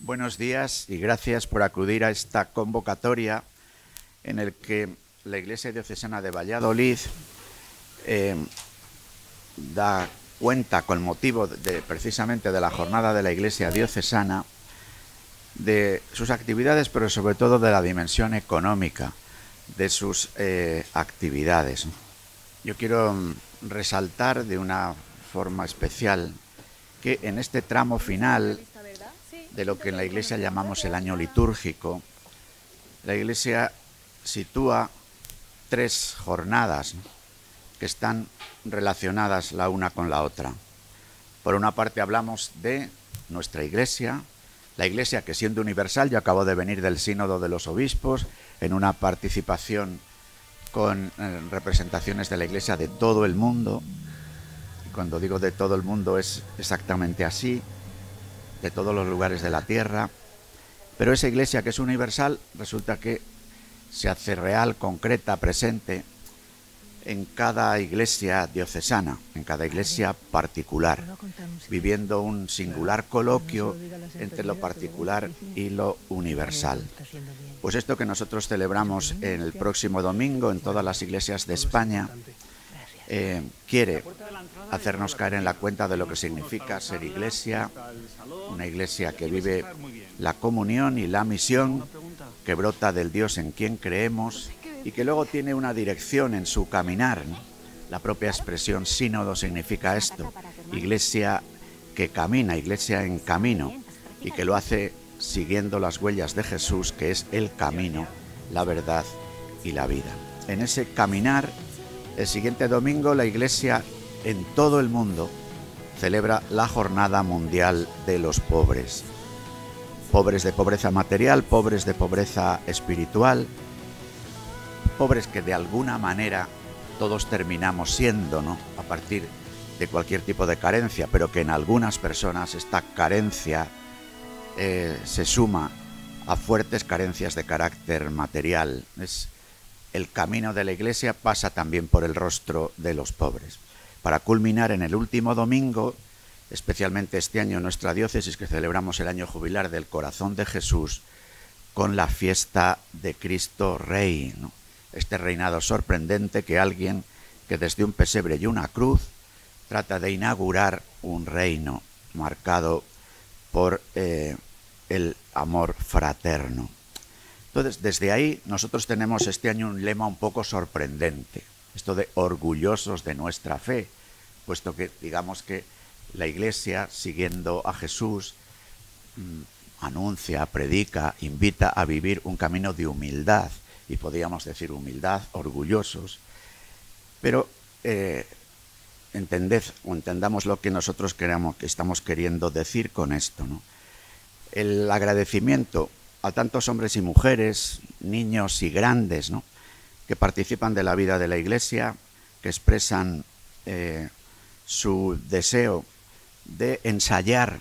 Buenos días y gracias por acudir a esta convocatoria en el que la Iglesia Diocesana de Valladolid da cuenta, con motivo precisamente de la jornada de la Iglesia Diocesana, de sus actividades, pero sobre todo de la dimensión económica de sus actividades. Yo quiero resaltar de una forma especial que en este tramo final de lo que en la Iglesia llamamos el año litúrgico, la Iglesia sitúa 3 jornadas que están relacionadas la una con la otra. Por una parte hablamos de nuestra Iglesia, la Iglesia que siendo universal, yo acabo de venir del Sínodo de los Obispos, en una participación con representaciones de la Iglesia de todo el mundo. Y cuando digo de todo el mundo es exactamente así, de todos los lugares de la tierra. Pero esa Iglesia que es universal resulta que se hace real, concreta, presente en cada iglesia diocesana, en cada iglesia particular, viviendo un singular coloquio entre lo particular y lo universal. Pues esto que nosotros celebramos en el próximo domingo en todas las iglesias de España quiere hacernos caer en la cuenta de lo que significa ser iglesia, una iglesia que vive la comunión y la misión que brota del Dios en quien creemos y que luego tiene una dirección en su caminar. La propia expresión sínodo significa esto, iglesia que camina, iglesia en camino, y que lo hace siguiendo las huellas de Jesús, que es el camino, la verdad y la vida. En ese caminar, el siguiente domingo la Iglesia en todo el mundo celebra la Jornada Mundial de los Pobres. Pobres de pobreza material, pobres de pobreza espiritual, pobres que de alguna manera todos terminamos siendo, ¿no?, a partir de cualquier tipo de carencia, pero que en algunas personas esta carencia se suma a fuertes carencias de carácter material. El camino de la Iglesia pasa también por el rostro de los pobres. Para culminar en el último domingo, especialmente este año en nuestra diócesis, que celebramos el año jubilar del Corazón de Jesús, con la fiesta de Cristo Rey, ¿no? Este reinado sorprendente que alguien que desde un pesebre y una cruz trata de inaugurar un reino marcado por el amor fraterno. Entonces, desde ahí nosotros tenemos este año un lema un poco sorprendente, esto de orgullosos de nuestra fe, puesto que digamos que la Iglesia, siguiendo a Jesús, anuncia, predica, invita a vivir un camino de humildad, y podríamos decir humildad, orgullosos, pero entendamos lo que nosotros queremos, que estamos queriendo decir con esto, ¿no? El agradecimiento a tantos hombres y mujeres, niños y grandes, ¿no?, que participan de la vida de la Iglesia, que expresan su deseo de ensayar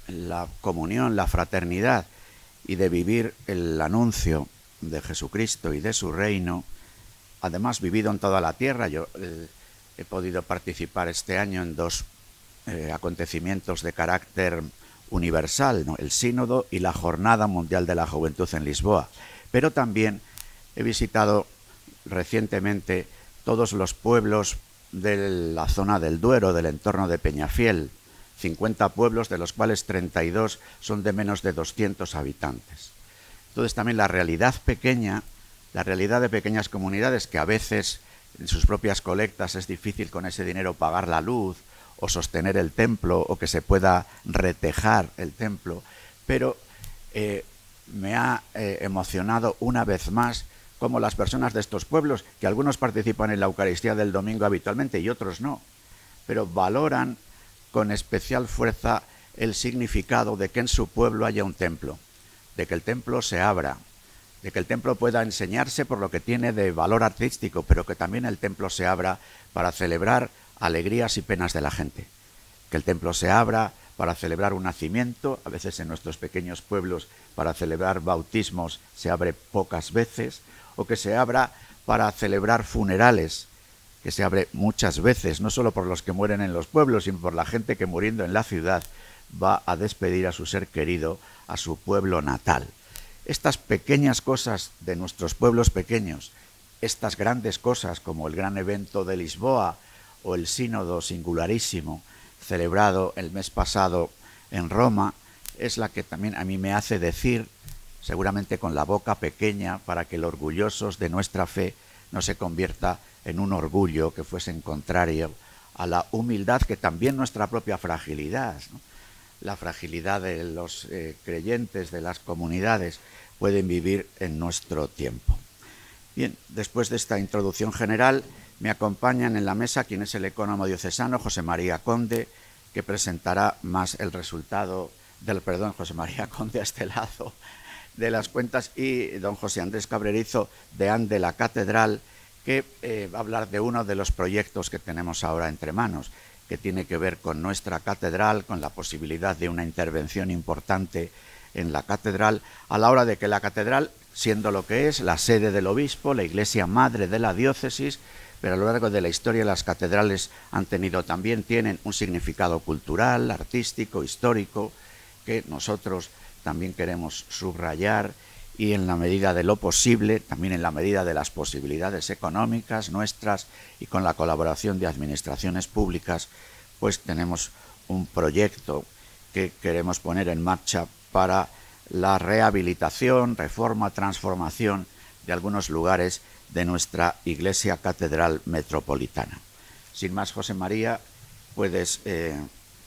la comunión, la fraternidad y de vivir el anuncio de Jesucristo y de su reino, además vivido en toda la tierra. Yo he podido participar este año en 2 acontecimientos de carácter universal, ¿no?, el Sínodo y la Jornada Mundial de la Juventud en Lisboa. Pero también he visitado recientemente todos los pueblos de la zona del Duero, del entorno de Peñafiel, 50 pueblos, de los cuales 32 son de menos de 200 habitantes. Entonces también la realidad pequeña, la realidad de pequeñas comunidades que a veces en sus propias colectas es difícil con ese dinero pagar la luz o sostener el templo o que se pueda retejar el templo, pero me ha emocionado una vez más cómo las personas de estos pueblos, que algunos participan en la Eucaristía del domingo habitualmente y otros no, pero valoran con especial fuerza el significado de que en su pueblo haya un templo, de que el templo se abra, de que el templo pueda enseñarse por lo que tiene de valor artístico, pero que también el templo se abra para celebrar alegrías y penas de la gente, que el templo se abra para celebrar un nacimiento, a veces en nuestros pequeños pueblos para celebrar bautismos se abre pocas veces, o que se abra para celebrar funerales, que se abre muchas veces, no solo por los que mueren en los pueblos, sino por la gente que muriendo en la ciudad va a despedir a su ser querido, a su pueblo natal. Estas pequeñas cosas de nuestros pueblos pequeños, estas grandes cosas como el gran evento de Lisboa o el sínodo singularísimo celebrado el mes pasado en Roma, es la que también a mí me hace decir, seguramente con la boca pequeña, para que los orgullosos de nuestra fe no se convierta en un orgullo que fuese en contrario a la humildad, que también nuestra propia fragilidad, ¿no? La fragilidad de los creyentes, de las comunidades, pueden vivir en nuestro tiempo. Bien, después de esta introducción general, me acompañan en la mesa quien es el ecónomo diocesano, José María Conde, que presentará más el resultado del, José María Conde a este lado, de las cuentas, y don José Andrés Cabrerizo, deán de la Catedral, que va a hablar de uno de los proyectos que tenemos ahora entre manos, que tiene que ver con nuestra catedral, con la posibilidad de una intervención importante en la catedral, a la hora de que la catedral, siendo lo que es, la sede del obispo, la iglesia madre de la diócesis, pero a lo largo de la historia las catedrales tienen un significado cultural, artístico, histórico, que nosotros también queremos subrayar, y en la medida de lo posible, también en la medida de las posibilidades económicas nuestras y con la colaboración de administraciones públicas, pues tenemos un proyecto que queremos poner en marcha para la rehabilitación, reforma, transformación de algunos lugares de nuestra Iglesia Catedral Metropolitana. Sin más, José María, puedes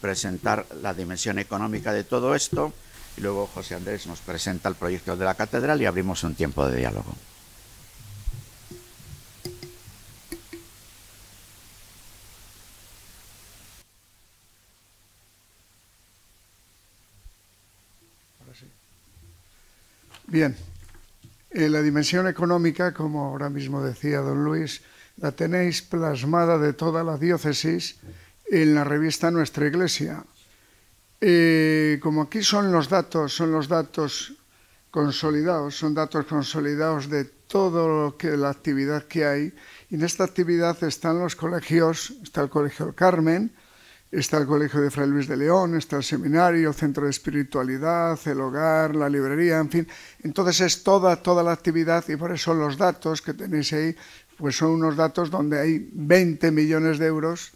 presentar la dimensión económica de todo esto, y luego José Andrés nos presenta el proyecto de la catedral y abrimos un tiempo de diálogo. Bien, la dimensión económica, como ahora mismo decía don Luis, la tenéis plasmada de toda la diócesis en la revista Nuestra Iglesia. Como aquí son los datos consolidados de todo la actividad que hay, y en esta actividad están los colegios, está el Colegio del Carmen, está el Colegio de Fray Luis de León, está el seminario, el centro de espiritualidad, el hogar, la librería, en fin. Entonces es toda la actividad, y por eso los datos que tenéis ahí pues son unos datos donde hay 20 millones de euros,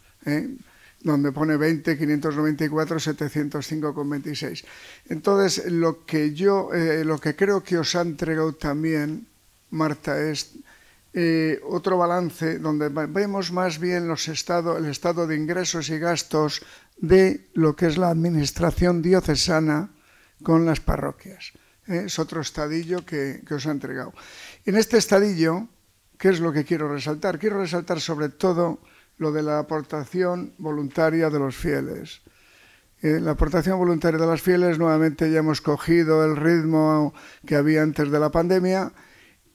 donde pone 20, 594, 705,26. Entonces lo que creo que os ha entregado también, Marta, es otro balance donde vemos más bien el estado de ingresos y gastos de lo que es la administración diocesana con las parroquias. Es otro estadillo que os ha entregado. En este estadillo, ¿qué es lo que quiero resaltar? Quiero resaltar sobre todo lo de la aportación voluntaria de los fieles. La aportación voluntaria de los fieles, nuevamente ya hemos cogido el ritmo que había antes de la pandemia.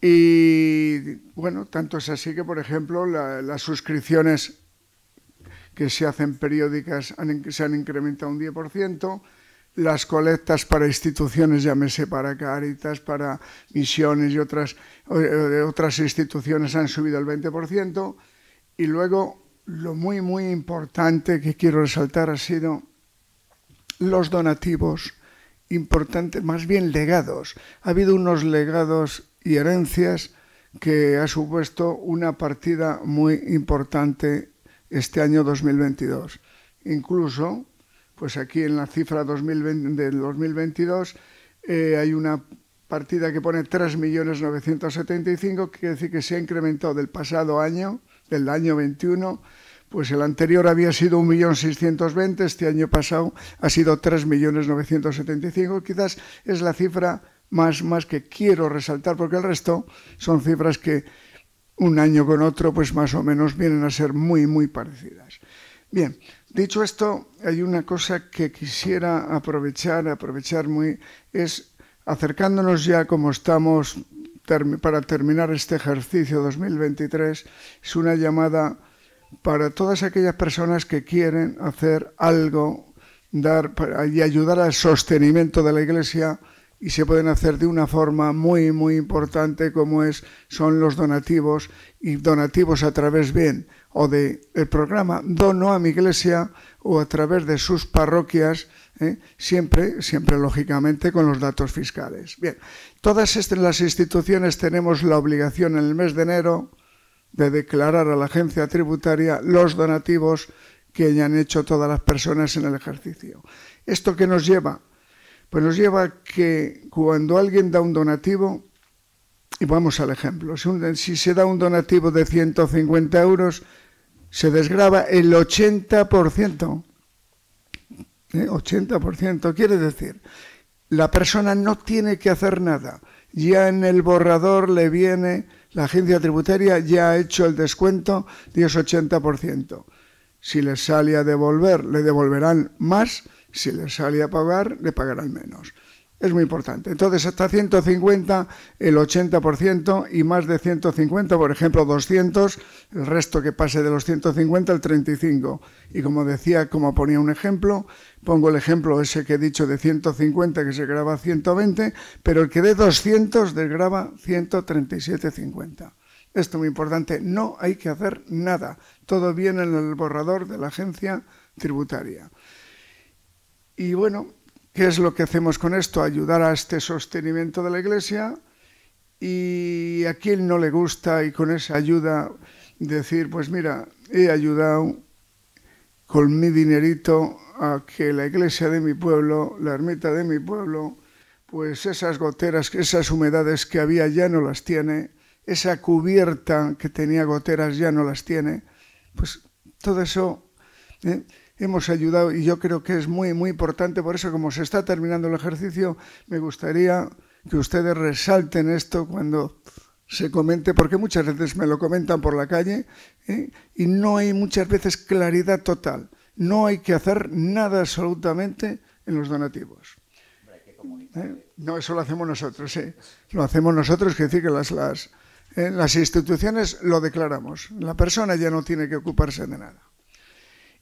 Y bueno, tanto es así que, por ejemplo, las suscripciones que se hacen periódicas se han incrementado un 10%, las colectas para instituciones, llámese para Cáritas, para misiones y otras instituciones han subido el 20%, y luego lo muy importante que quiero resaltar ha sido los donativos importantes, más bien legados. Ha habido unos legados y herencias que ha supuesto una partida muy importante este año 2022. Incluso, pues aquí en la cifra del 2022 hay una partida que pone 3.975.000, que quiere decir que se ha incrementado del pasado año, del año 21, pues el anterior había sido 1.620.000, este año pasado ha sido 3.975.000, quizás es la cifra más que quiero resaltar, porque el resto son cifras que un año con otro pues más o menos vienen a ser muy parecidas. Bien, dicho esto, hay una cosa que quisiera aprovechar es acercándonos ya como estamos para terminar este ejercicio 2023, es una llamada para todas aquellas personas que quieren hacer algo, y ayudar al sostenimiento de la Iglesia, y se pueden hacer de una forma muy importante, como son los donativos, y donativos a través bien o del programa Dono a mi Iglesia o a través de sus parroquias, Siempre, lógicamente, con los datos fiscales. Bien, todas las instituciones tenemos la obligación en el mes de enero de declarar a la agencia tributaria los donativos que hayan hecho todas las personas en el ejercicio. ¿Esto qué nos lleva? Pues nos lleva a que cuando alguien da un donativo, y vamos al ejemplo, si se da un donativo de 150 euros, se desgrava el 80%. 80%, quiere decir, la persona no tiene que hacer nada. Ya en el borrador le viene, la agencia tributaria ya ha hecho el descuento de ese 80%. Si le sale a devolver, le devolverán más. Si le sale a pagar, le pagarán menos. Es muy importante. Entonces, hasta 150, el 80%, y más de 150, por ejemplo, 200, el resto que pase de los 150, el 35%. Y como decía, como ponía un ejemplo, pongo el ejemplo ese que he dicho de 150, que se graba 120, pero el que de 200 desgrava 137,50. Esto es muy importante. No hay que hacer nada. Todo viene en el borrador de la agencia tributaria. Y bueno, ¿qué es lo que hacemos con esto? Ayudar a este sostenimiento de la Iglesia, y a quien no le gusta, y con esa ayuda decir, pues mira, he ayudado con mi dinerito a que la iglesia de mi pueblo, la ermita de mi pueblo, pues esas goteras, esas humedades que había ya no las tiene, esa cubierta que tenía goteras ya no las tiene, pues todo eso hemos ayudado, y yo creo que es muy, muy importante. Por eso, como se está terminando el ejercicio, me gustaría que ustedes resalten esto cuando se comente, porque muchas veces me lo comentan por la calle, y no hay muchas veces claridad total. No hay que hacer nada absolutamente en los donativos. No, eso lo hacemos nosotros, sí. Lo hacemos nosotros, quiere decir que las instituciones lo declaramos. La persona ya no tiene que ocuparse de nada.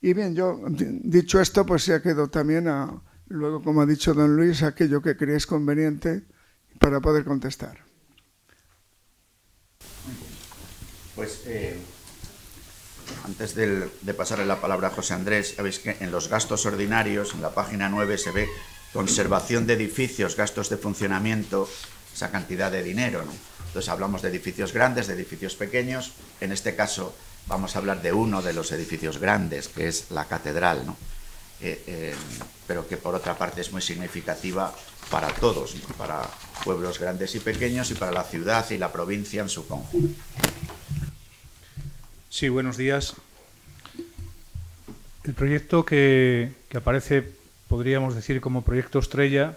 Y bien, yo, dicho esto, pues ya quedo también luego, como ha dicho don Luis, aquello que creáis conveniente para poder contestar. Pues antes de pasarle la palabra a José Andrés, ya veis que en los gastos ordinarios, en la página 9, se ve conservación de edificios, gastos de funcionamiento, esa cantidad de dinero, ¿no? Entonces hablamos de edificios grandes, de edificios pequeños. En este caso vamos a hablar de uno de los edificios grandes, que es la catedral, ¿no? Pero que por otra parte es muy significativa para todos, ¿no? Para pueblos grandes y pequeños, y para la ciudad y la provincia en su conjunto. Sí, buenos días. El proyecto que aparece, podríamos decir, como proyecto estrella,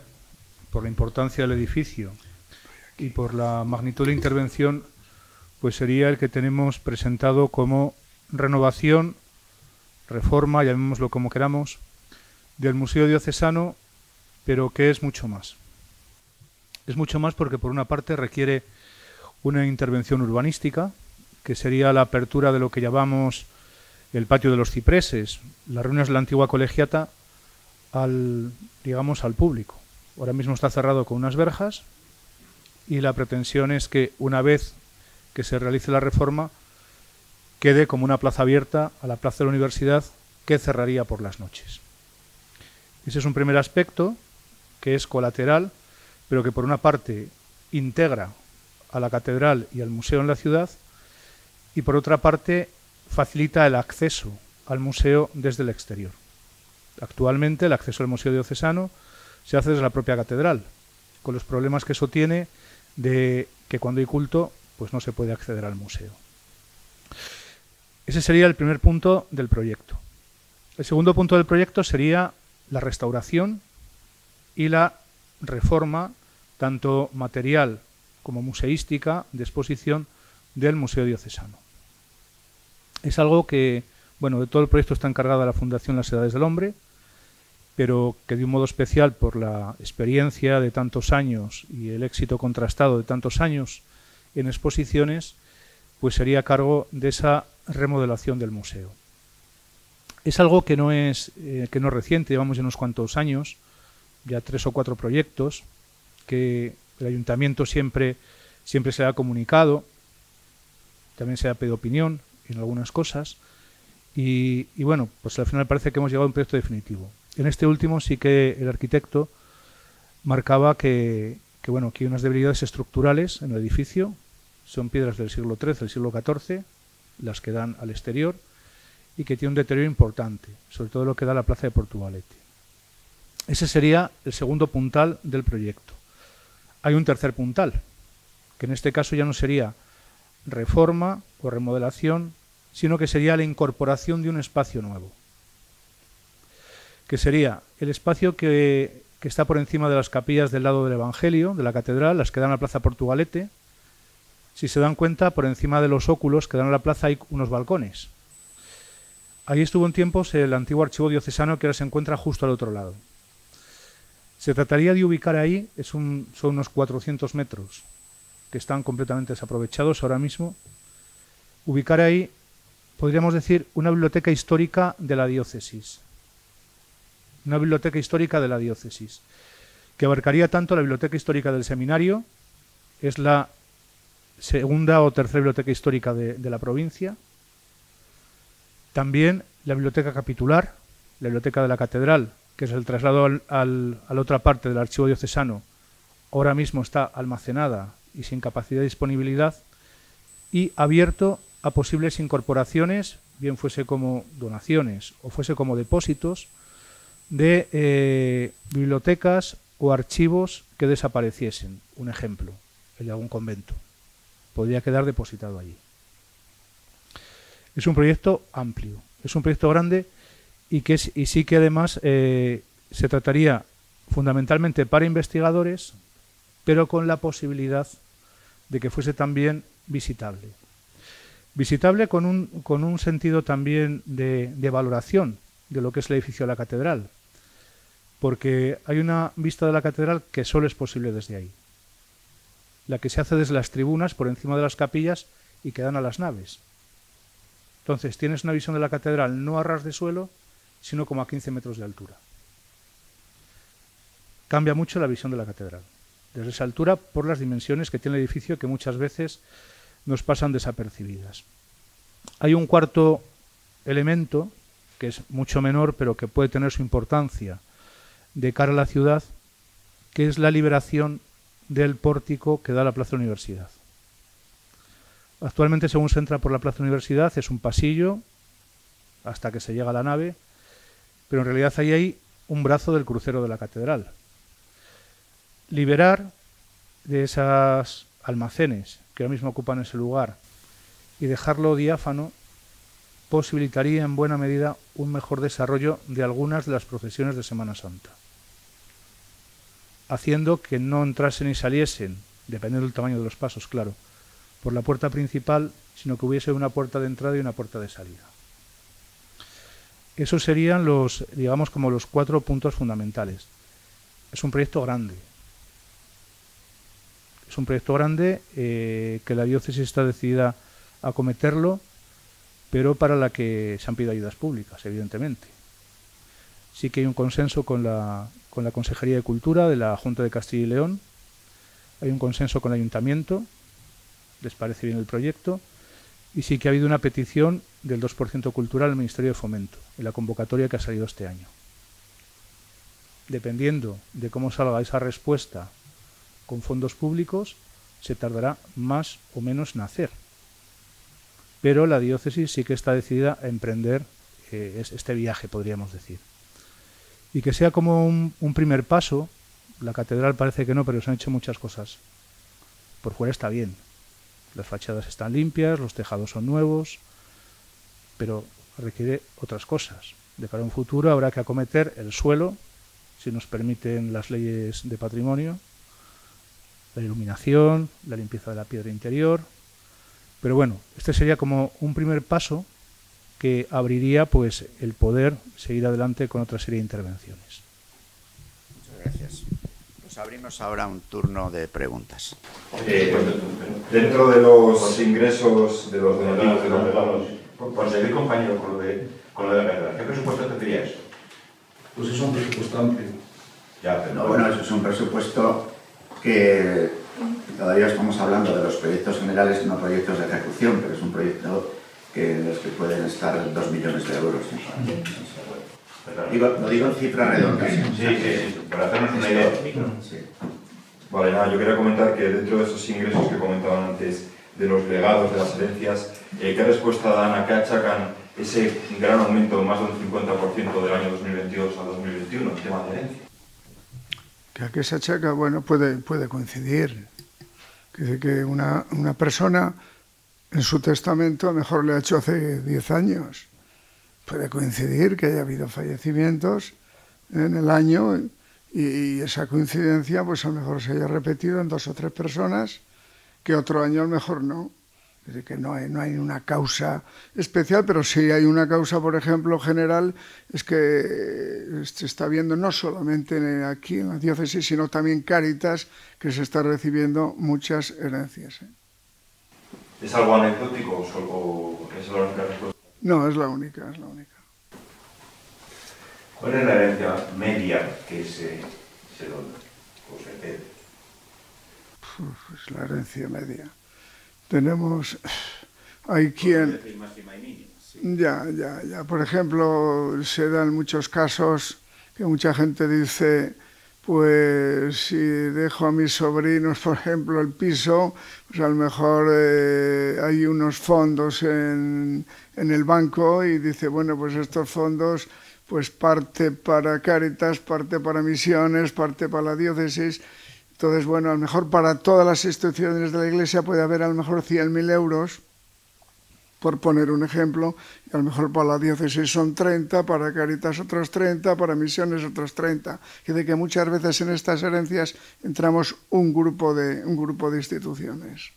por la importancia del edificio y por la magnitud de la intervención, pues sería el que tenemos presentado como renovación, reforma, llamémoslo como queramos, del Museo Diocesano, pero que es mucho más. Es mucho más porque, por una parte, requiere una intervención urbanística, que sería la apertura de lo que llamamos el patio de los cipreses, las ruinas de la antigua colegiata, al público. Ahora mismo está cerrado con unas verjas, y la pretensión es que, una vez que se realice la reforma, quede como una plaza abierta a la plaza de la universidad, que cerraría por las noches. Ese es un primer aspecto, que es colateral, pero que por una parte integra a la catedral y al museo en la ciudad, y por otra parte facilita el acceso al museo desde el exterior. Actualmente el acceso al Museo Diocesano se hace desde la propia catedral, con los problemas que eso tiene de que cuando hay culto pues no se puede acceder al museo. Ese sería el primer punto del proyecto. El segundo punto del proyecto sería la restauración y la reforma, tanto material como museística, de exposición del Museo Diocesano. Es algo que, bueno, de todo el proyecto está encargada la Fundación Las Edades del Hombre, pero que de un modo especial, por la experiencia de tantos años y el éxito contrastado de tantos años en exposiciones, pues sería a cargo de esa remodelación del museo. Es algo que no es reciente, llevamos ya unos cuantos años, ya 3 o 4 proyectos, que el ayuntamiento siempre se le ha comunicado, también se ha pedido opinión en algunas cosas, y bueno, pues al final parece que hemos llegado a un proyecto definitivo. En este último sí que el arquitecto marcaba que hay unas debilidades estructurales en el edificio, son piedras del siglo XIII, del siglo XIV, las que dan al exterior, y que tiene un deterioro importante, sobre todo lo que da a la plaza de Portugalete. Ese sería el segundo puntal del proyecto. Hay un tercer puntal, que en este caso ya no sería reforma o remodelación, sino que sería la incorporación de un espacio nuevo, que sería el espacio que está por encima de las capillas del lado del Evangelio, de la catedral, las que dan a la plaza Portugalete. Si se dan cuenta, por encima de los óculos que dan a la plaza hay unos balcones. Ahí estuvo en tiempos el antiguo archivo diocesano, que ahora se encuentra justo al otro lado. Se trataría de ubicar ahí, son unos 400 metros, que están completamente desaprovechados ahora mismo. Ubicar ahí, podríamos decir, una biblioteca histórica de la diócesis. Una biblioteca histórica de la diócesis, que abarcaría tanto la biblioteca histórica del seminario, es la segunda o tercera biblioteca histórica de la provincia, también la biblioteca capitular, la biblioteca de la catedral, que es el traslado a la otra parte del archivo diocesano, ahora mismo está almacenada y sin capacidad de disponibilidad, y abierto a posibles incorporaciones, bien fuese como donaciones o fuese como depósitos, de bibliotecas o archivos que desapareciesen. Un ejemplo, el de algún convento. Podría quedar depositado allí. Es un proyecto amplio, es un proyecto grande y sí que además se trataría fundamentalmente para investigadores, pero con la posibilidad de que fuese también visitable. Visitable con un sentido también de valoración de lo que es el edificio de la catedral, porque hay una vista de la catedral que solo es posible desde ahí, la que se hace desde las tribunas por encima de las capillas y que dan a las naves. Entonces tienes una visión de la catedral no a ras de suelo, sino como a 15 metros de altura. Cambia mucho la visión de la catedral, desde esa altura, por las dimensiones que tiene el edificio, que muchas veces nos pasan desapercibidas. Hay un cuarto elemento, que es mucho menor, pero que puede tener su importancia de cara a la ciudad, que es la liberación del pórtico que da a la Plaza Universidad. Actualmente, según se entra por la Plaza Universidad, es un pasillo hasta que se llega a la nave, pero en realidad ahí hay un brazo del crucero de la catedral. Liberar de esos almacenes que ahora mismo ocupan ese lugar y dejarlo diáfano posibilitaría en buena medida un mejor desarrollo de algunas de las procesiones de Semana Santa, haciendo que no entrasen y saliesen, dependiendo del tamaño de los pasos, claro, por la puerta principal, sino que hubiese una puerta de entrada y una puerta de salida. Esos serían digamos, como los 4 puntos fundamentales. Es un proyecto grande. Es un proyecto grande que la diócesis está decidida a acometerlo, pero para la que se han pedido ayudas públicas, evidentemente. Sí que hay un consenso con la Consejería de Cultura de la Junta de Castilla y León, hay un consenso con el Ayuntamiento, les parece bien el proyecto, y sí que ha habido una petición del 2% cultural al Ministerio de Fomento, en la convocatoria que ha salido este año. Dependiendo de cómo salga esa respuesta con fondos públicos, se tardará más o menos en hacer. Pero la diócesis sí que está decidida a emprender este viaje, podríamos decir. Y que sea como un primer paso. La catedral parece que no, pero se han hecho muchas cosas. Por fuera está bien. Las fachadas están limpias, los tejados son nuevos, pero requiere otras cosas. De cara a un futuro habrá que acometer el suelo, si nos permiten las leyes de patrimonio, la iluminación, la limpieza de la piedra interior. Pero bueno, este sería como un primer paso que abriría pues el poder seguir adelante con otra serie de intervenciones. Muchas gracias. Pues abrimos ahora un turno de preguntas. Dentro de los ingresos de los donativos, por seguir, compañero, con lo de la catedral, ¿qué presupuesto tendría eso? Pues es un presupuesto amplio. Ya, pero No, bueno, eso es un presupuesto que todavía estamos hablando de los proyectos generales, no proyectos de ejecución, pero es un proyecto en los que pueden estar 2 millones de euros. Lo digo en cifras redondas. Sí, para hacernos una idea. Sí. Vale, nada, yo quería comentar que dentro de esos ingresos que comentaban antes, de los legados, de las herencias, ¿qué respuesta dan a qué achacan ese gran aumento, más de un 50% del año 2022 a 2021, el tema de herencia? ¿A qué se achaca? Bueno, puede coincidir. Que una persona en su testamento a lo mejor le ha hecho hace 10 años. Puede coincidir que haya habido fallecimientos en el año y esa coincidencia pues a lo mejor se haya repetido en 2 o 3 personas que otro año a lo mejor no. Es decir, que no hay una causa especial, pero sí hay una causa, por ejemplo, general, es que se está viendo no solamente aquí en la diócesis, sino también Cáritas, que se está recibiendo muchas herencias. ¿Es algo anecdótico o es la única respuesta? No, es la única. ¿Cuál es la herencia media que se dona o se pide? Pues la herencia media. Hay quien... Ya. Por ejemplo, se dan muchos casos que mucha gente dice, pues si dejo a mis sobrinos, por ejemplo, el piso, pues a lo mejor hay unos fondos en el banco y dice, bueno, pues estos fondos, pues parte para Cáritas, parte para misiones, parte para la diócesis. Entonces, bueno, a lo mejor para todas las instituciones de la Iglesia puede haber a lo mejor 100.000 euros, por poner un ejemplo, y a lo mejor para la diócesis son 30, para Cáritas otros 30, para misiones otros 30. Y de que muchas veces en estas herencias entramos un grupo de instituciones.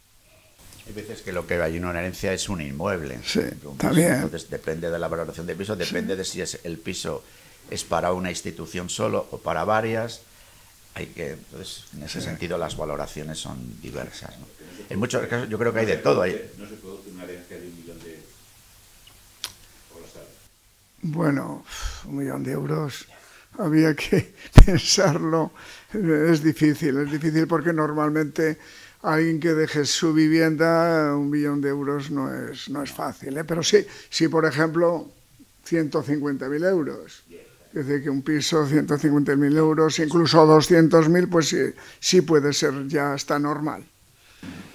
Hay veces que lo que hay en una herencia es un inmueble. Sí, un también. Entonces depende de la valoración del piso, depende de si el piso es para una institución solo o para varias. Entonces, en ese sentido las valoraciones son diversas, ¿no? En muchos casos yo creo que hay de todo. ¿No se produce una herencia de 1 millón de euros? ¿O lo sabe? Bueno, 1 millón de euros, había que pensarlo. Es difícil porque normalmente alguien que deje su vivienda, 1 millón de euros no es fácil, ¿eh? Pero sí, por ejemplo, 150.000 euros. Es decir, que un piso, 150.000 euros, incluso 200.000, pues sí puede ser, ya está normal.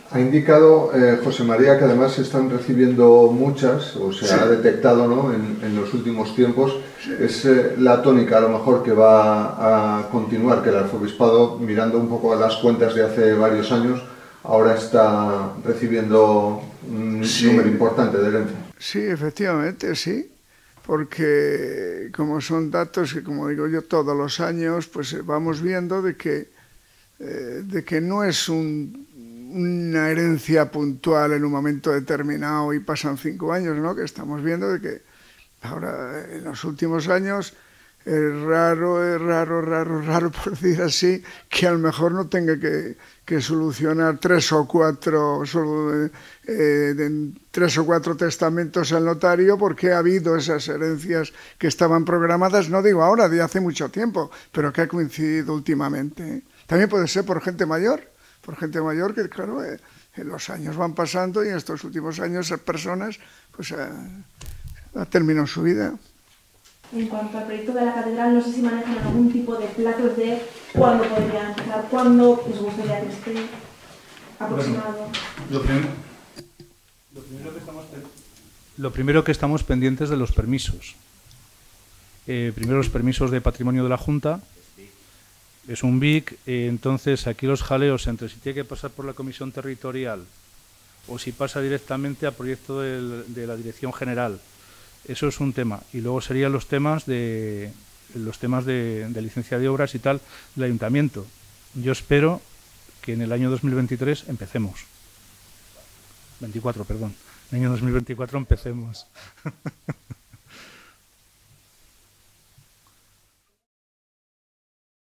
Ha indicado José María que además se están recibiendo muchas, o se ha detectado, ¿no?, en los últimos tiempos. Sí. Es la tónica a lo mejor que va a continuar, que el arzobispado, mirando un poco a las cuentas de hace varios años, ahora está recibiendo un número importante de herencia. Sí, efectivamente, sí. Porque como son datos que, como digo yo, todos los años pues vamos viendo de que no es una herencia puntual en un momento determinado y pasan 5 años, ¿no? Que estamos viendo de que ahora en los últimos años es raro, por decir así, que a lo mejor no tenga que solucionar 3 o 4 testamentos al notario porque ha habido esas herencias que estaban programadas, no digo ahora, de hace mucho tiempo, pero que ha coincidido últimamente. También puede ser por gente mayor que, claro, los años van pasando y en estos últimos años esas personas pues ha terminado su vida. En cuanto al proyecto de la catedral, no sé si manejan algún tipo de plazos de cuándo podría empezar, cuándo les gustaría que esté aproximado. Bueno, lo primero que estamos pendientes de los permisos. Primero los permisos de patrimonio de la Junta. Es un BIC, entonces aquí los jaleos entre si tiene que pasar por la comisión territorial o si pasa directamente a proyecto de la dirección general. Eso es un tema. Y luego serían los temas de licencia de obras y tal del ayuntamiento. Yo espero que en el año 2023 empecemos. 24, perdón. En el año 2024 empecemos.